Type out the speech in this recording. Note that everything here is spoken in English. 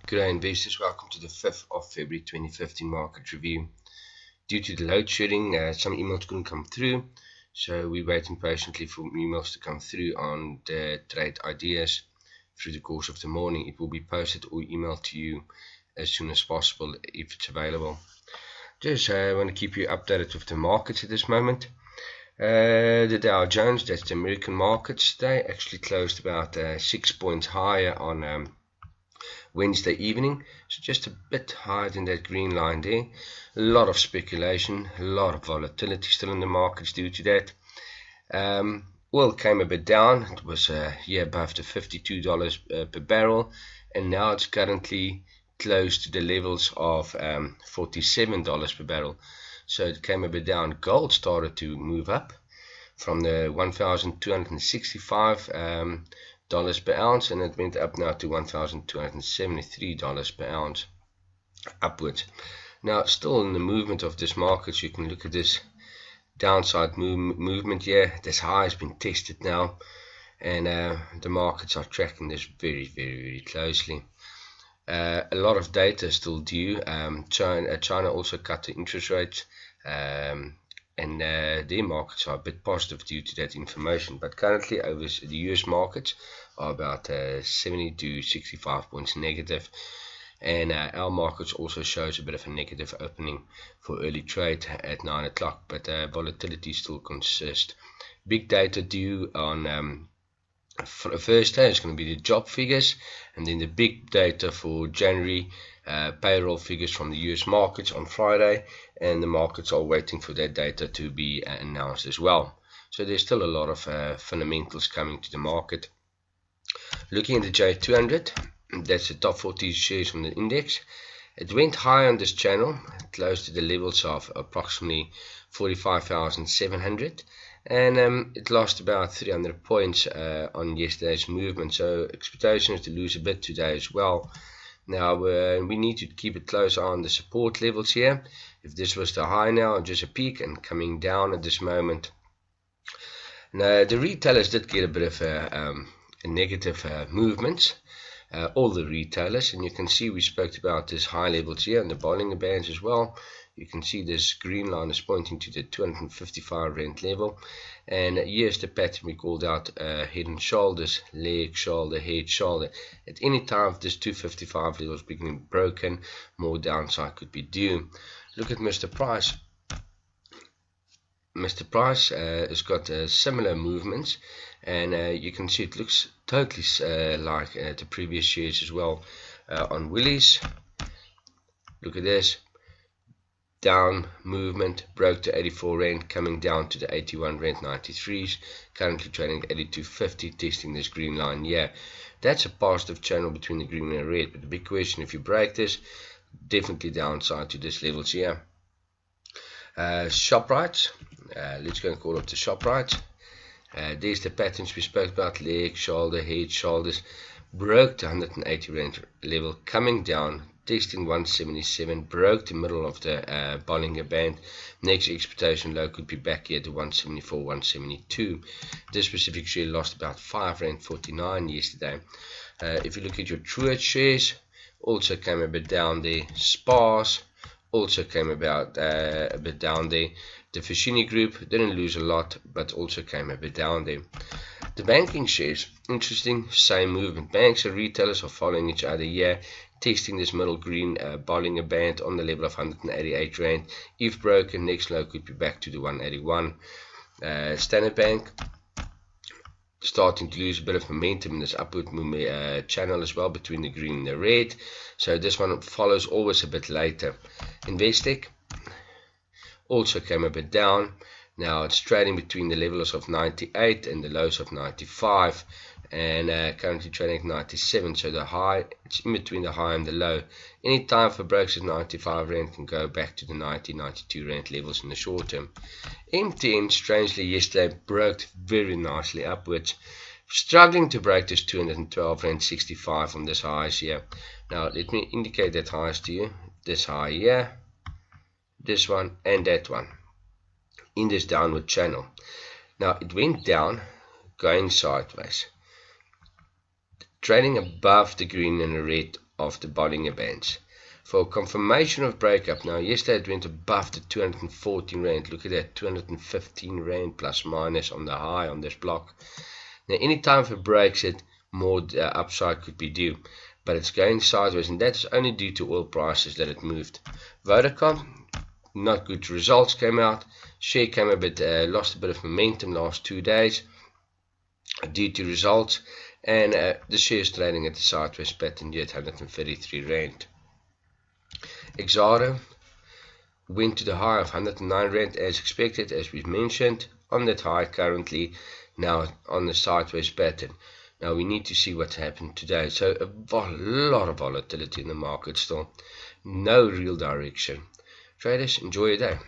Good day, investors. Welcome to the 5th of February 2015 market review. Due to the load shedding, some emails couldn't come through, so we're waiting patiently for emails to come through on the trade ideas through the course of the morning. It will be posted or emailed to you as soon as possible if it's available. Just want to keep you updated with the markets at this moment. The Dow Jones, that's the American markets, they actually closed about 6 points higher on Wednesday evening, so just a bit higher than that green line there. A lot of speculation, a lot of volatility still in the markets due to that. Oil came a bit down. It was above the $52 per barrel, and now it's currently close to the levels of $47 per barrel. So it came a bit down. Gold started to move up from the $1,265 per ounce, and it went up now to $1,273 per ounce upwards. Now, still in the movement of this market, you can look at this downside movement here. This high has been tested now, and the markets are tracking this very closely. A lot of data is still due. China also cut the interest rates, and their markets are a bit positive due to that information. But currently, over the US markets are about 70 to 65 points negative, and our markets also shows a bit of a negative opening for early trade at 9 o'clock, but volatility still consists. Big data due on Thursday is going to be the job figures, and then the big data for January payroll figures from the US markets on Friday, and the markets are waiting for that data to be announced as well. So there's still a lot of fundamentals coming to the market. Looking at the J200, that's the top 40 shares from the index. It went high on this channel, close to the levels of approximately 45,700, and it lost about 300 points on yesterday's movement, so expectation is to lose a bit today as well. Now we need to keep a close eye on the support levels here. If this was the high now, just a peak and coming down at this moment. Now the retailers did get a bit of a negative movement. All the retailers, and you can see we spoke about this high levels here and the Bollinger Bands as well. You can see this green line is pointing to the 255 rand level, and here's the pattern we called out: head and shoulders, leg, shoulder, head, shoulder. At any time if this 255 level is becoming broken, more downside could be due. Look at Mr. Price. Mr. Price has got similar movements, and you can see it looks totally like the previous shares as well. On Willys, look at this down movement, broke to 84 rand, coming down to the 81 rand 93s, currently trading at 82.50, testing this green line here. That's a positive channel between the green and red, but the big question, if you break this, definitely downside to this levels here. Shoprite, let's go and call up the Shoprite. There's the patterns we spoke about: leg, shoulder, head, shoulders. Broke the 180 rand level, coming down, testing 177, broke the middle of the Bollinger Band. Next expectation low could be back here to 174, 172. This specific share lost about 5 rand 49 yesterday. If you look at your Truworths shares, also came a bit down there. SPARs also came about a bit down there. The Foschini Group didn't lose a lot, but also came a bit down there. The banking shares, interesting, same movement. Banks and retailers are following each other here, testing this middle green Bollinger Band on the level of 188 rand. If broken, next low could be back to the 181. Standard Bank starting to lose a bit of momentum in this upward channel as well between the green and the red, so this one follows always a bit later. Investec also came a bit down. Now it's trading between the levels of 98 and the lows of 95, and currently trading at 97, so the high, it's in between the high and the low. Any time for breaks at 95 rand can go back to the 90-92 rand levels in the short term. MTN strangely yesterday broke very nicely upwards, struggling to break this 212 rand 65 on this highs here. Now let me indicate that highs to you. This high here, this one and that one in this downward channel. Now it went down, going sideways, trading above the green and the red after Bollinger Bands. For confirmation of breakup, now yesterday it went above the 214 Rand. Look at that, 215 Rand plus minus on the high on this block. Now any time if it breaks it, more upside could be due, but it's going sideways, and that's only due to oil prices that it moved. Vodacom, not good results came out. Share came a bit, lost a bit of momentum last 2 days due to results, and the share is trading at the sideways pattern yet, 133 Rand. Exxaro went to the high of 109 Rand as expected, as we've mentioned, on that high currently, now on the sideways pattern. Now we need to see what's happened today. So a lot of volatility in the market still, no real direction. Traders, enjoy your day.